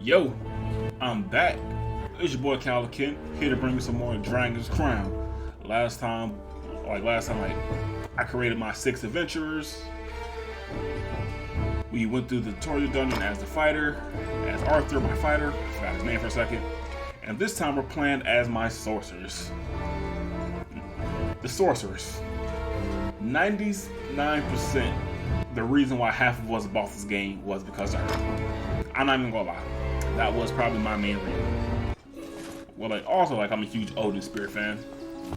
Yo, I'm back. It's your boy Calican, here to bring you some more Dragon's Crown. Last time, I created my 6 adventurers. We went through the tutorial dungeon as the fighter, as Arthur, my fighter. I forgot his name for a second. And this time we're playing as my sorcerers. The sorcerers. 99%. The reason why half of us bought this game was because of her. I'm not even gonna lie. That was probably my main reason. Well, I'm a huge Odin Spirit fan.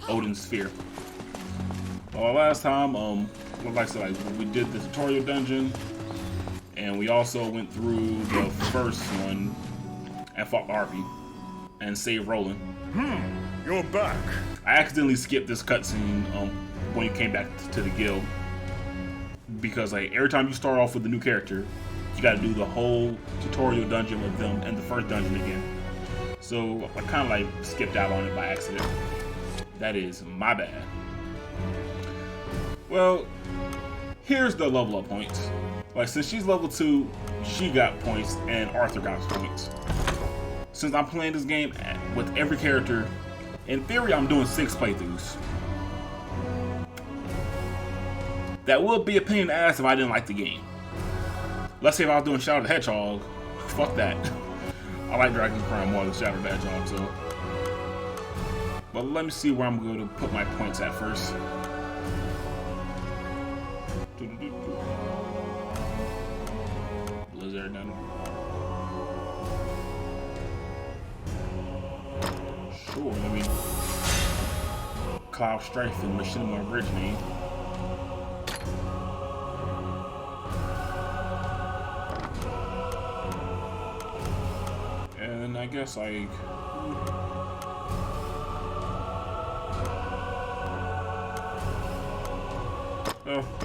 Odin Sphere. Well, last time, we did the tutorial dungeon, and we also went through the first one and fought the Harpy and saved Roland. You're back. I accidentally skipped this cutscene when you came back to the guild, because every time you start off with a new character, you got to do the whole tutorial dungeon with them and the first dungeon again. So I kind of skipped out on it by accident. That is my bad. Well, here's the level up points. Since she's level 2, she got points and Arthur got points. Since I'm playing this game with every character, in theory I'm doing 6 playthroughs. That would be a pain in the ass if I didn't like the game. Let's say if I was doing Shadow the Hedgehog, fuck that. I like Dragon's Crown more than Shadow the Hedgehog, so. But let me see where I'm going to put my points at first. Blizzard done. Sure, let me. Cloud Strife and Machinima Originate. And I guess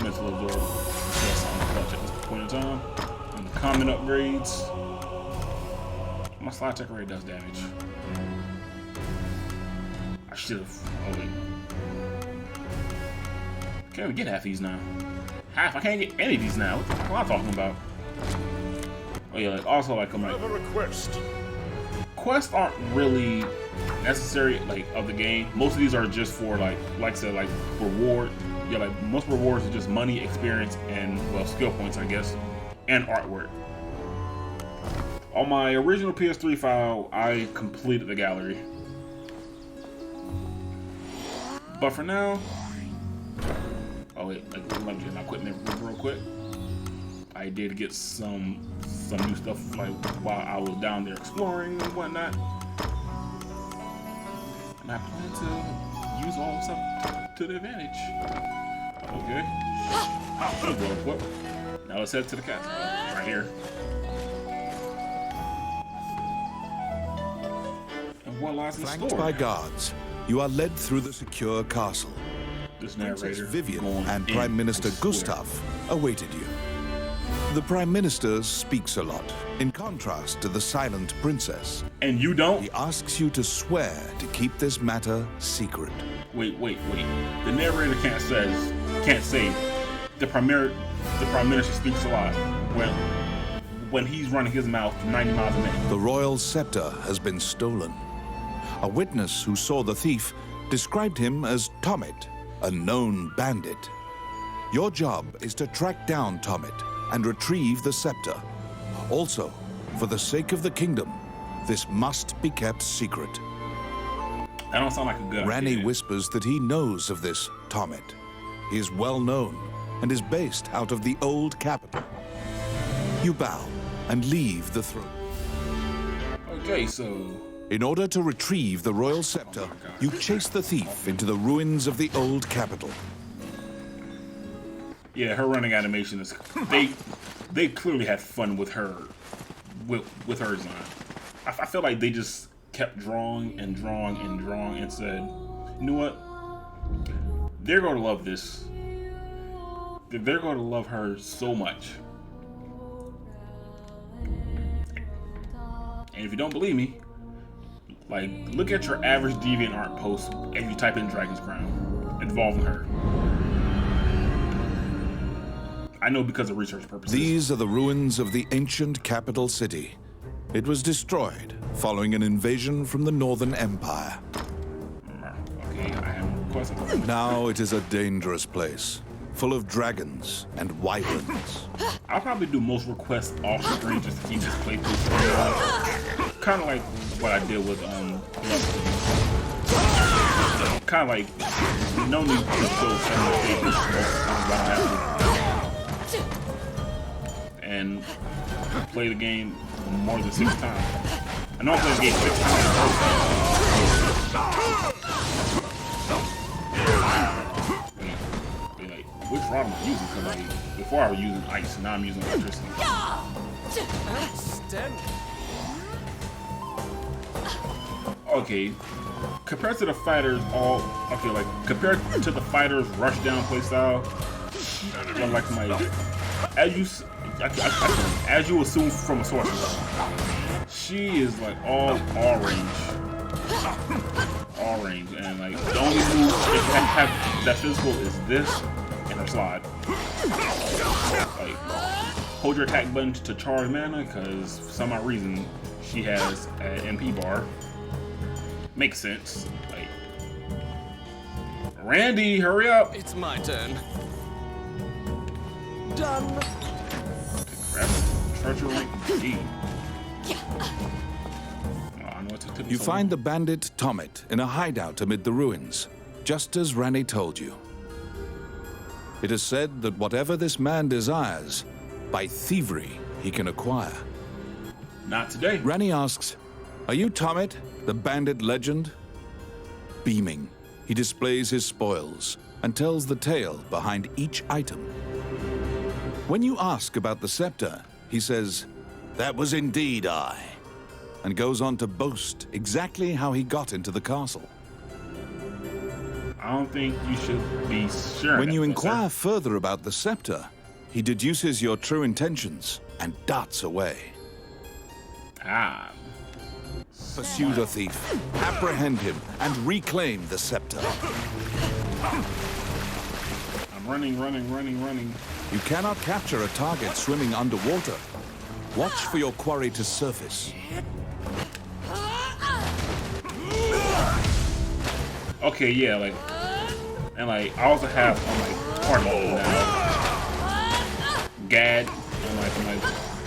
mental absorb. Yes, I'm clutch at this point in time. And the common upgrades. My slide checker rate does damage. I should have. Oh wait. I can't even get half these now. Half? I can't get any of these now. What the fuck am I talking about? Oh yeah, I'm Have a request. quests aren't really necessary of the game. Most of these are just for reward. Yeah, most rewards are just money, experience, and skill points, I guess, and artwork. On my original PS3 file, I completed the gallery. But for now, oh wait, let me get my equipment real quick. I did get some new stuff while I was down there exploring and whatnot. And I plan to use all the stuff to the advantage. Okay. Now let's head to the castle. Right here. And what lies in store? Flanked by guards, you are led through the secure castle. This Princess narrator Vivian going and in, Prime Minister I swear. Gustav awaited you. The Prime Minister speaks a lot, in contrast to the silent princess. And you don't? He asks you to swear to keep this matter secret. Wait. The narrator can't say the Prime Minister speaks a lot when he's running his mouth 90 miles a minute. The royal scepter has been stolen. A witness who saw the thief described him as Tommet, a known bandit. Your job is to track down Tommet and retrieve the scepter. Also, for the sake of the kingdom, this must be kept secret. That don't sound like a good Ranni idea. whispers that he knows of this Tommet. He is well known and is based out of the old capital. You bow and leave the throne. Okay, so In order to retrieve the royal scepter, you chase the thief into the ruins of the old capital. yeah, her running animation is they clearly had fun with her her design. I feel like they just kept drawing and said, you know what? They're going to love this. They're going to love her so much. And if you don't believe me, look at your average DeviantArt post and you type in Dragon's Crown involving her. I know because of research purposes. These are the ruins of the ancient capital city. It was destroyed following an invasion from the Northern Empire. Okay, I have a request. Now it is a dangerous place, full of dragons and wyverns. I'll probably do most requests off screen just to keep this playthrough alive. Kind of like what I did with kind of like no need to show some of the favorites what I have to, and play the game more than 6 times. I know I played the game 6 times. Like, which rod am I using? Because like before I was using ice, now I'm using electricity. Okay, compared to the fighters, compared to the fighters rush down playstyle, like as you assume from a source, she is like all range, and like the only move that have that physical is this and her slide. Like, hold your attack button to charge mana, because for some odd reason she has an MP bar. Makes sense. Like, Randy, hurry up! It's my turn. Done. Grab treasure rank D. You find the bandit Tommet in a hideout amid the ruins, just as Ranny told you. It is said that whatever this man desires, by thievery he can acquire. Not today. Ranny asks, "Are you Tommet, the bandit legend?" Beaming, he displays his spoils and tells the tale behind each item. When you ask about the scepter, he says, "That was indeed I," and goes on to boast exactly how he got into the castle. I don't think you should be sure. When you inquire further about the scepter, he deduces your true intentions and darts away. Ah. Pursue the thief, apprehend him, and reclaim the scepter. I'm running. You cannot capture a target swimming underwater. Watch for your quarry to surface. Okay, yeah, like, and like, I also have on my party mode now, Gad, and like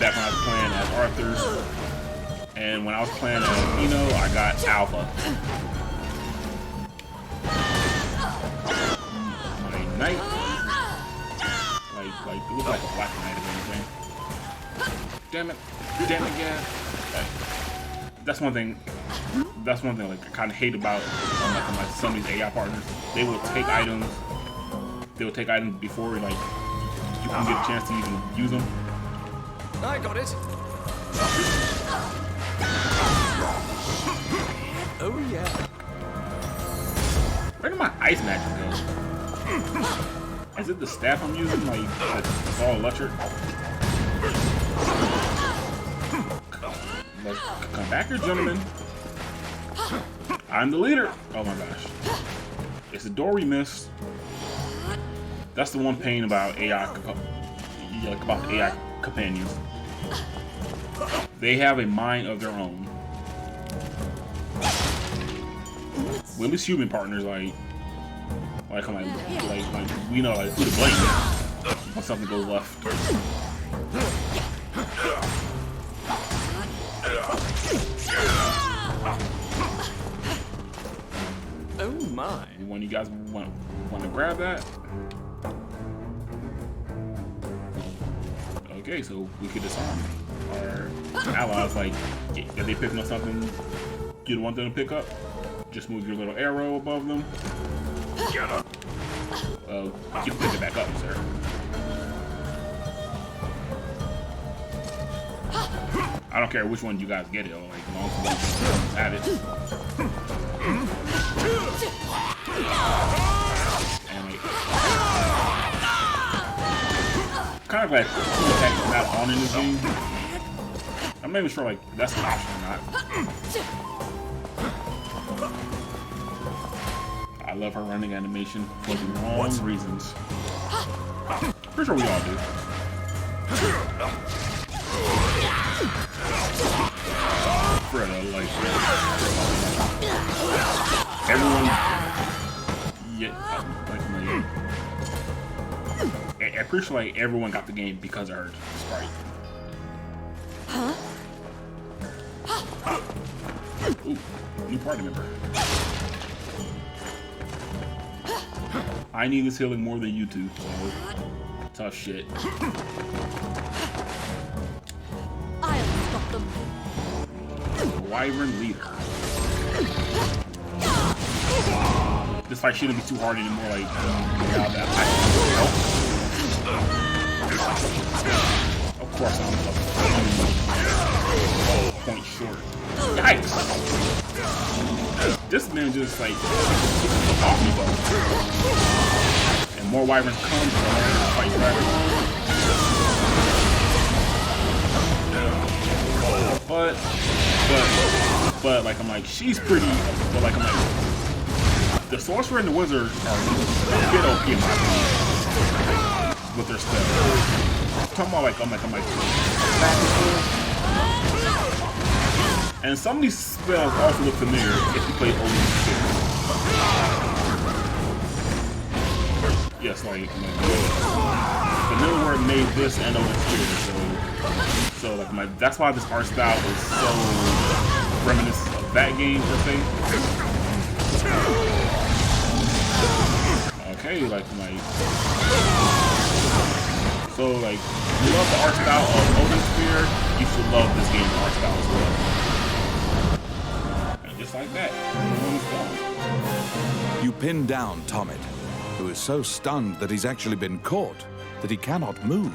back when I was playing as Arthur's, and when I was playing as Eno, I got Alpha. My knight, like it looks like a black knight or anything. Damn it, Gad. Like, that's one thing like I kind of hate about like some of these AI partners. They will take items before like you can get a chance to even use them. I got it. Oh yeah. Where did my ice magic go? Is it the staff I'm using? Like it's all electric. Come back here, gentlemen. I'm the leader. Oh my gosh. It's the door we missed. That's the one pain about AI, about the AI companions. They have a mind of their own. Well, at least human partners, like we know like who to blame when something goes left. Oh my! When you guys want to grab that? Okay, so we could disarm our allies. Like, if they picking up something you don't want them to pick up, just move your little arrow above them. Get up. You can pick it back up, sir. I don't care which one you guys get it, like as long as you have it. And like, kind of like attack is not on in this game. I'm not even sure like that's an option or not. I love her running animation for the wrong reasons. Pretty sure we all do. everyone, yeah, I'm pretty sure like everyone got the game because of her sprite. Ooh, new party member. I need this healing more than you two, so tough shit. I'll stop them. Wyvern leader. This fight shouldn't be too hard anymore, like, now that of course I'm a point short. Yikes! This man just like off me though. And more wyverns come, so I'm gonna fight back. But like I'm like she's pretty, but like I'm like the sorcerer and the wizard are a bit OP in my opinion with their spells. I'm talking about like I'm like and some of these spells also look familiar if you play Odin Spirit. Yes, like Vanillaware made this and Odin Spirit, so like that's why this art style is so reminiscent of that game per se. Okay, so like you love the art style of Odin Spirit, you should love this game's art style as well. Just like that. You pin down Tomit, who is so stunned that he's actually been caught that he cannot move.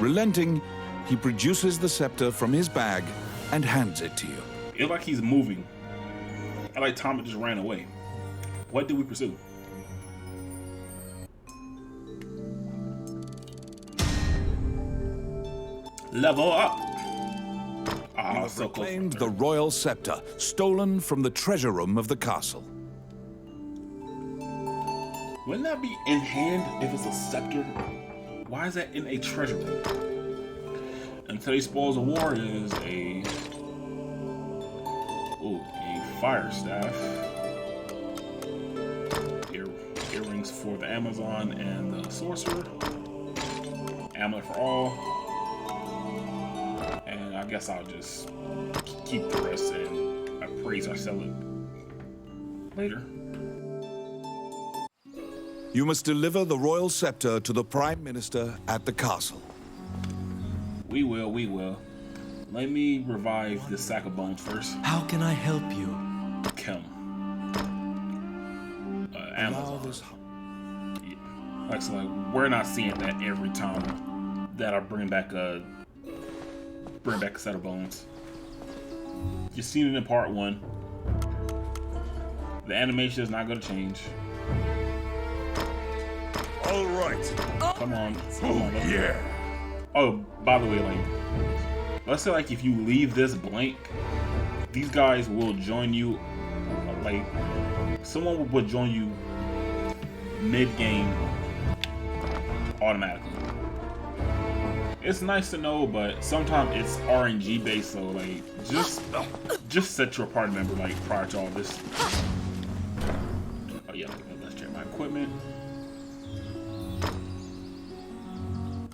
Relenting, he produces the scepter from his bag and hands it to you. It's like he's moving. I like Tomit just ran away. What do we pursue? Level up. You have reclaimed the royal scepter, stolen from the treasure room of the castle. Wouldn't that be in hand if it's a scepter? Why is that in a treasure room? And today's spoils of war is a fire staff, earrings for the Amazon and the sorcerer, amulet for all. I guess I'll just keep the rest and appraise or sell it later. You must deliver the royal scepter to the Prime Minister at the castle. We will. Let me revive this sack of bones first. How can I help you? Kim. Amazon. Yeah. Like, so like, we're not seeing that every time that I bring back a set of bones. You've seen it in part 1. The animation is not going to change. All right. Come on. Yeah. Oh, by the way, like, let's say like if you leave this blank, these guys will join you. Like, someone would join you mid-game automatically. It's nice to know, but sometimes it's RNG based, so like just set your party member like prior to all this. Oh yeah, let's check my equipment.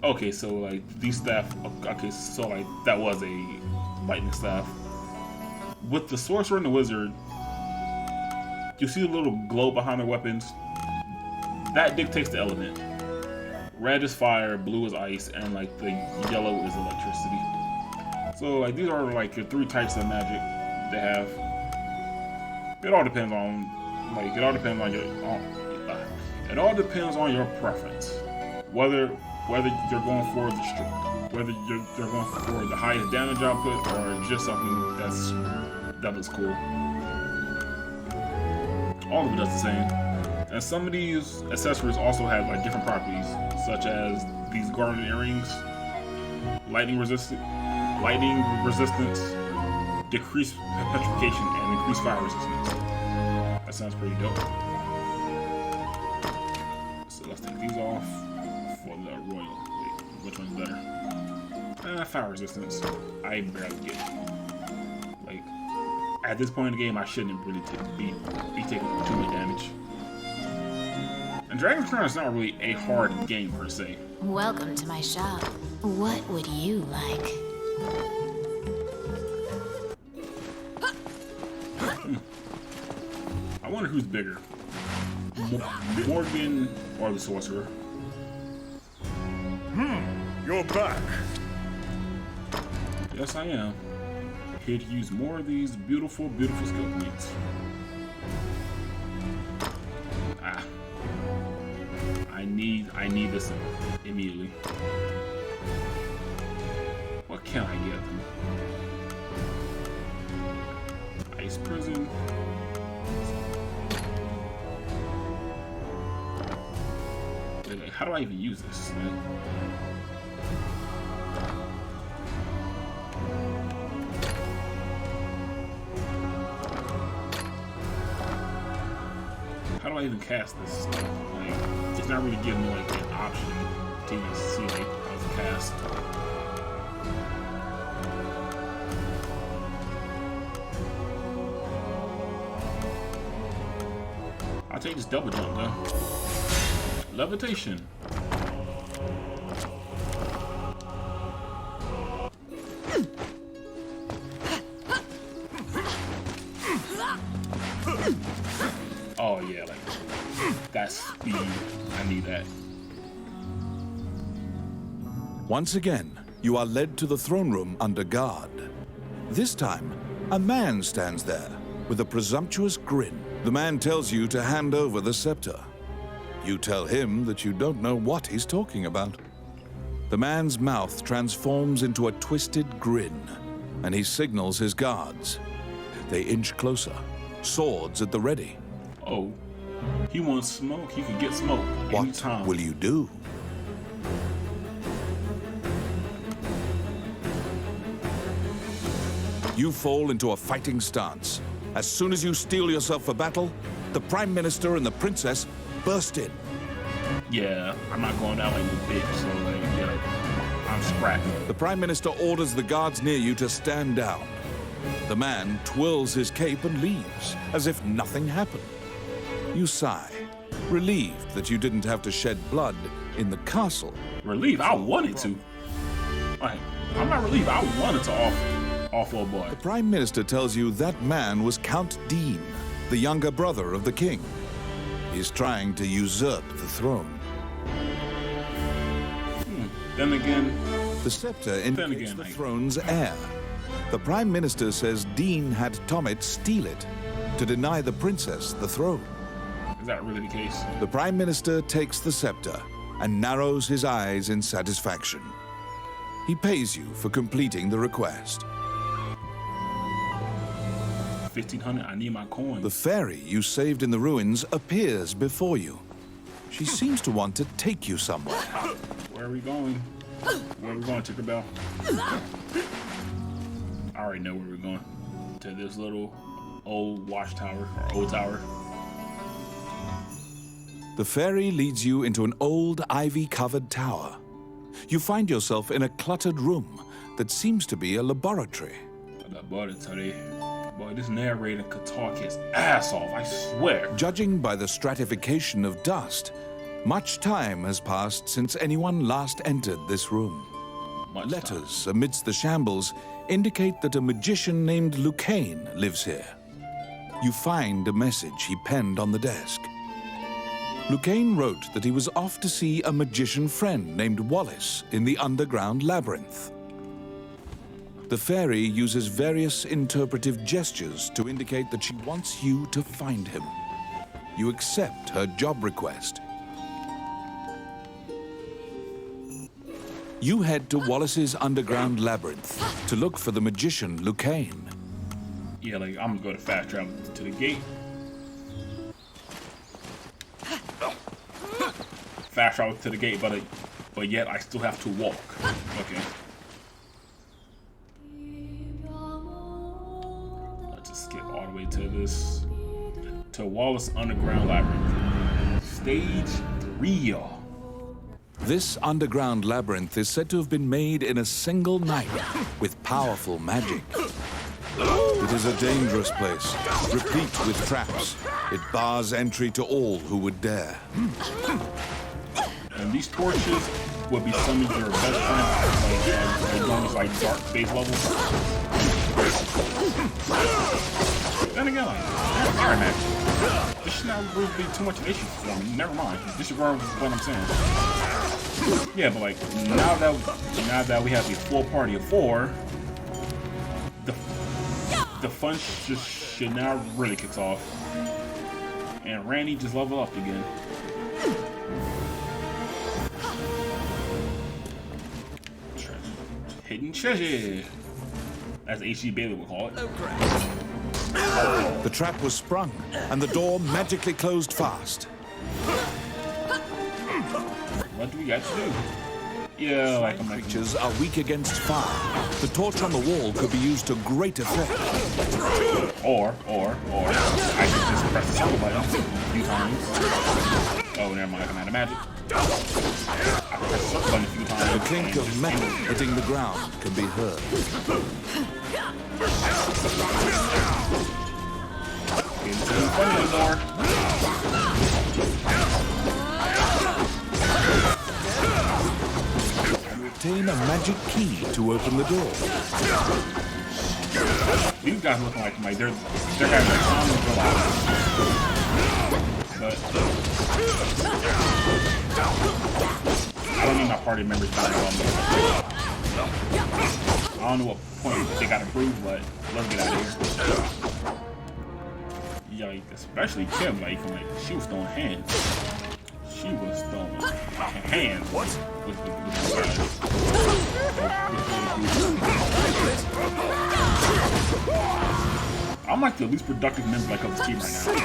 Okay, so like these staff. Okay, so like that was a lightning staff. With the sorcerer and the wizard, you see the little glow behind their weapons. That dictates the element. Red is fire, blue is ice, and like the yellow is electricity. So like these are like your 3 types of magic they have. It all depends on your preference. Whether you're going for you're going for the highest damage output or just something that looks cool. All of it does the same. And some of these accessories also have like different properties, such as these garnet earrings, lightning resistance, decreased petrification, and increased fire resistance. That sounds pretty dope. So let's take these off for the royal. Wait, which one's better? Fire resistance. I barely get it. Like, at this point in the game, I shouldn't really be taking too much damage. And Dragon's Crown is not really a hard game per se. Welcome to my shop. What would you like? I wonder who's bigger, Morgan or the Sorcerer. You're back. Yes, I am. Here to use more of these beautiful, beautiful skill points. Ah. I need this immediately. What can I get them? Ice Prison. Wait, how do I even use this? How do I even cast this stuff? Like, it's not really giving me like an option to even see like how to cast. I'll take this double jump though. Levitation. Oh yeah, like that speed. I need that. Once again, you are led to the throne room under guard. This time, a man stands there with a presumptuous grin. The man tells you to hand over the scepter. You tell him that you don't know what he's talking about. The man's mouth transforms into a twisted grin, and he signals his guards. They inch closer, swords at the ready. Oh, he wants smoke. He can get smoke What anytime. will you do? You fall into a fighting stance. As soon as you steel yourself for battle, the Prime Minister and the Princess burst in. Yeah, I'm not going down like a bitch, so like, yeah, I'm scrapping. The Prime Minister orders the guards near you to stand down. The man twirls his cape and leaves, as if nothing happened. You sigh, relieved that you didn't have to shed blood in the castle. Relief, I wanted to. Like, I'm not relieved. I wanted to off old boy. The Prime Minister tells you that man was Count Dean, the younger brother of the king. He's trying to usurp the throne. Then again, The scepter indicates again, the like- throne's heir. The Prime Minister says Dean had Tommet steal it to deny the princess the throne. is that really the case? The Prime Minister takes the scepter and narrows his eyes in satisfaction. He pays you for completing the request. 1,500. I need my coins. The fairy you saved in the ruins appears before you. She seems to want to take you somewhere. Where are we going? Where are we going, Tinkerbell? I already know where we're going. To this little old watchtower, or old tower. The fairy leads you into an old ivy-covered tower. You find yourself in a cluttered room that seems to be a laboratory. Laboratory. Boy, this narrator could talk his ass off, I swear. Judging by the stratification of dust, much time has passed since anyone last entered this room. Much Letters amidst the shambles indicate that a magician named Lucane lives here. You find a message he penned on the desk. Lucane wrote that he was off to see a magician friend named Wallace in the underground labyrinth. The fairy uses various interpretive gestures to indicate that she wants you to find him. You accept her job request. You head to Wallace's underground labyrinth to look for the magician Lucane. Yeah, like, I'm gonna go to fast travel to the gate. Fast travel to the gate, but yet I still have to walk. Okay. Let's just skip all the way to this. To Wallace Underground Labyrinth. Stage 3, y'all. This underground labyrinth is said to have been made in a single night with powerful magic. It is a dangerous place, replete with traps. It bars entry to all who would dare. And these torches would be some of your best friends, like those like dark base levels. Then again, like fire magic. This should not really be too much of an issue for me. Never mind. Disregard what I'm saying. Yeah, but like now that we have a full party of 4, the fun should now really kicks off. And Randy just leveled up again. Hidden treasure, as H.G. Bailey would call it. Oh, great. The trap was sprung, and the door magically closed fast. What do we got to do? Yeah, like I'm like, Creatures are weak against fire. The torch on the wall could be used to great effect. or I could just press the circle button a few times. Oh, never mind, I'm out of magic. I can press the circle button a few times. The clink of metal hitting the ground can be heard. It's too funny anymore. Obtain a magic key to open the door. These guys look like they're guys like common for but I don't need my party members to I don't know what point they got approved, but let's get out of here. Yeah, like, especially Kim, like she was throwing hands. She was throwing hands. What? With I'm like the least productive member of this team right now.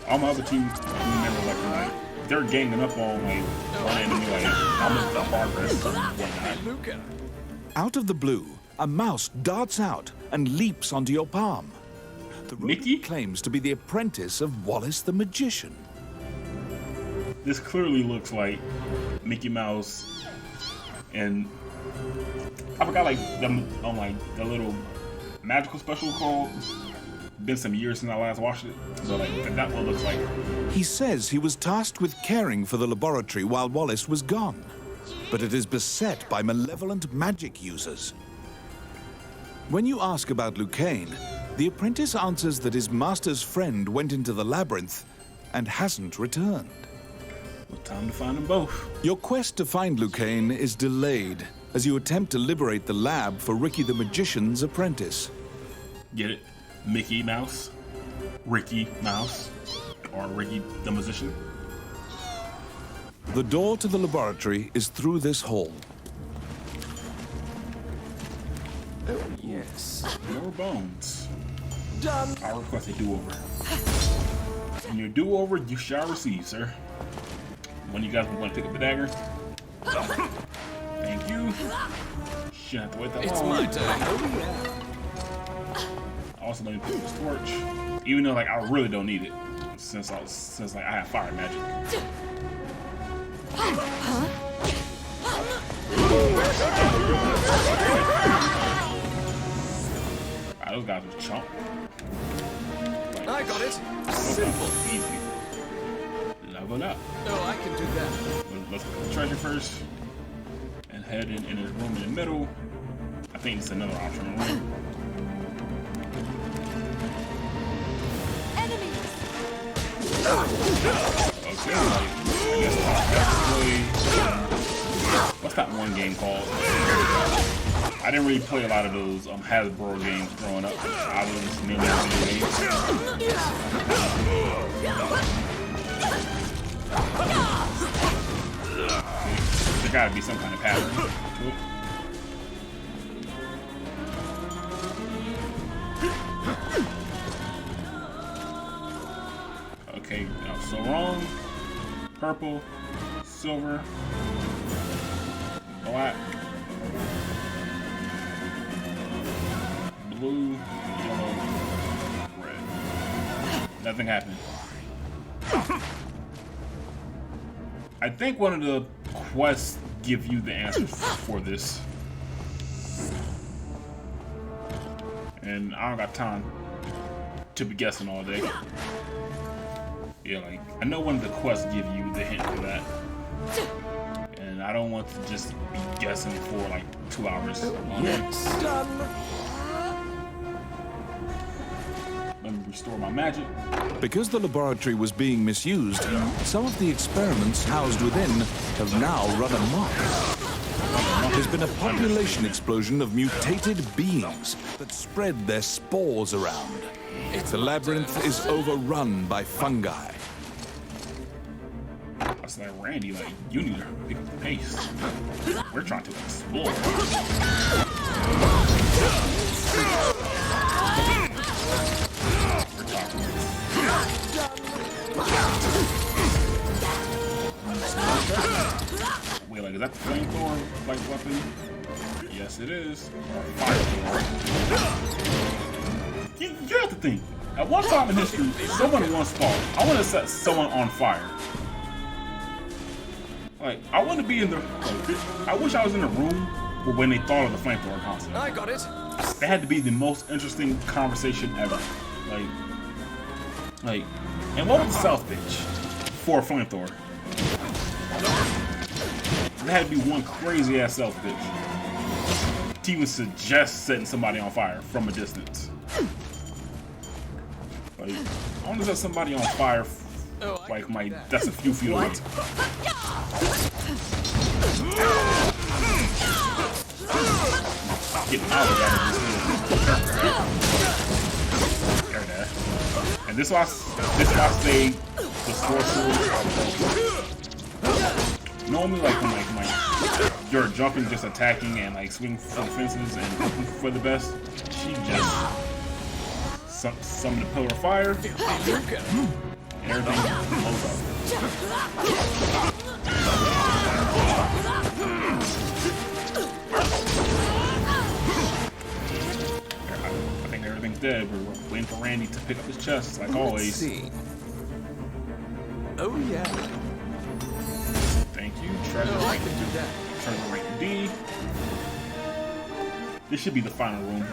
All my other team members like they're ganging up on like one enemy, like I'm in the progress and whatnot. Luca. Out of the blue, a mouse darts out and leaps onto your palm. The Mickey? rodent claims to be the apprentice of Wallace the Magician. This clearly looks like Mickey Mouse, and I forgot like them on like the little magical special called. Been some years since I last watched it, so like that's what it looks like. He says he was tasked with caring for the laboratory while Wallace was gone, but it is beset by malevolent magic users. When you ask about Lucane, the apprentice answers that his master's friend went into the labyrinth and hasn't returned. Well, time to find them both. Your quest to find Lucane is delayed as you attempt to liberate the lab for Ricky the Magician's apprentice. Get it? Mickey Mouse, Ricky Mouse, or Ricky the Musician. The door to the laboratory is through this hall. Oh, yes. More bones. Done. I request a do-over. In your do-over, you shall receive, sir. When you guys want to pick up the dagger? Thank you. Shouldn't have to wait that It's long. my turn. Oh, yeah. Also, let me pick this torch, even though like I really don't need it, since like I have fire magic. Those guys were chump. Like, I got it. simple, easy. Level up. Oh, I can do that. Let's pick up the treasure first, and head in this room in the middle. I think it's another optional room. Okay, like, I guess what's that one game called? I didn't really play a lot of those Hasbro games growing up. I was mainly video games. There gotta be some kind of pattern to it. Okay, so wrong, purple, silver, black, blue, yellow, red. Nothing happened. I think one of the quests give you the answers for this. And I don't got time to be guessing all day. Yeah, like, I know one of the quests give you the hint for that. And I don't want to just be guessing for like 2 hours. Yes. Done. Let me restore my magic. Because the laboratory was being misused, some of the experiments housed within have now run amok. There's been a population explosion of mutated beings that spread their spores around. The labyrinth is overrun by fungi. I was like, Randy, like, you need to pick up the pace. We're trying to explore. Wait, like, is that the flamethrower like weapon? Yes, it is. Or fire. You have to think. At one time in history, someone once thought, I want to set someone on fire. Like, I want to be in the. Like, I wish I was in a room when they thought of the flamethrower concept. I got it. That had to be the most interesting conversation ever. Like, and what was the south pitch for a flamethrower? There had to be one crazy ass self pitch to even suggest setting somebody on fire from a distance. Like, I want to set somebody on fire. Like, that's a few feet away. Getting out of that. There, there. And this why I say the sorcerer. Normally, like when like you're jumping, just attacking and like swinging for the fences and hoping for the best. She just summoned a pillar of fire. And everything blows up. I think everything's dead. We're waiting for Randy to pick up his chest, like always. Let's see. Oh yeah. Thank you. Treasure I rank. can do that. Treasure rank D. This should be the final room.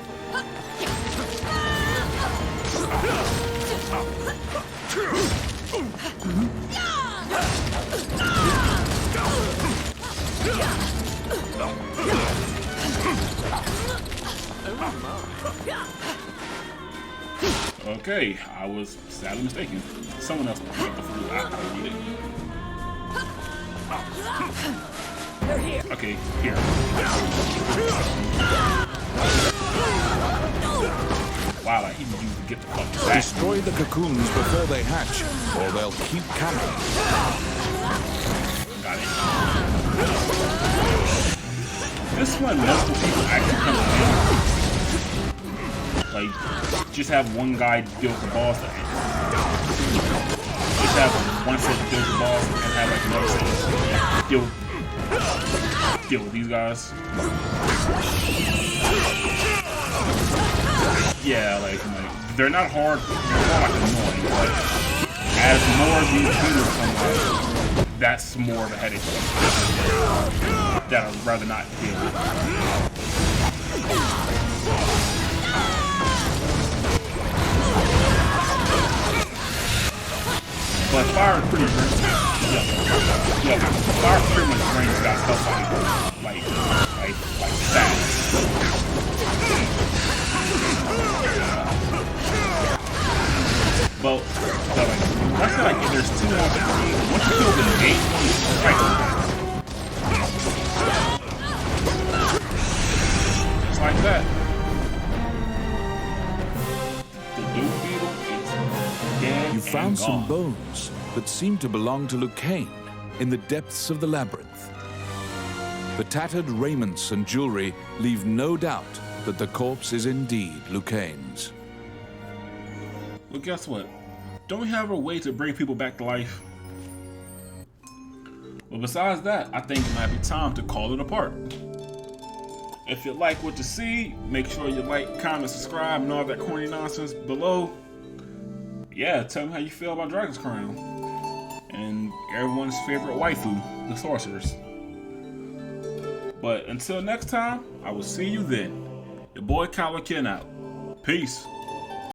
Okay, I was sadly mistaken. Someone else picked up the food. I need it. Okay, here. Wow, I even used to get the fuck back. Destroy the cocoons before they hatch, or they'll keep coming. Got it. This one, multiple people actually come in. Like, just have one guy deal with the boss. Just have one set deal with the boss, and have like another set deal with these guys. Yeah, like they're not hard. They're more like annoying, but as more of you do somebody, that's more of a headache that I'd rather not deal with. But fire is pretty great. Yeah, fire pretty much drains that stuff like fast. But like, once like there's two more things. Once you kill the main one, you strike them. Just like that. The Doom Beetle is dead. You found and some gone. bones that seem to belong to Lucane in the depths of the labyrinth. The tattered raiments and jewelry leave no doubt that the corpse is indeed Lucane's. Well, guess what? Don't we have a way to bring people back to life? Well, besides that, I think it might be time to call it a part. If you like what you see, make sure you like, comment, subscribe, and all that corny nonsense below. Yeah, tell me how you feel about Dragon's Crown. and everyone's favorite waifu, the sorceress. But until next time, I will see you then. Your boy Kyler Ken out. Peace.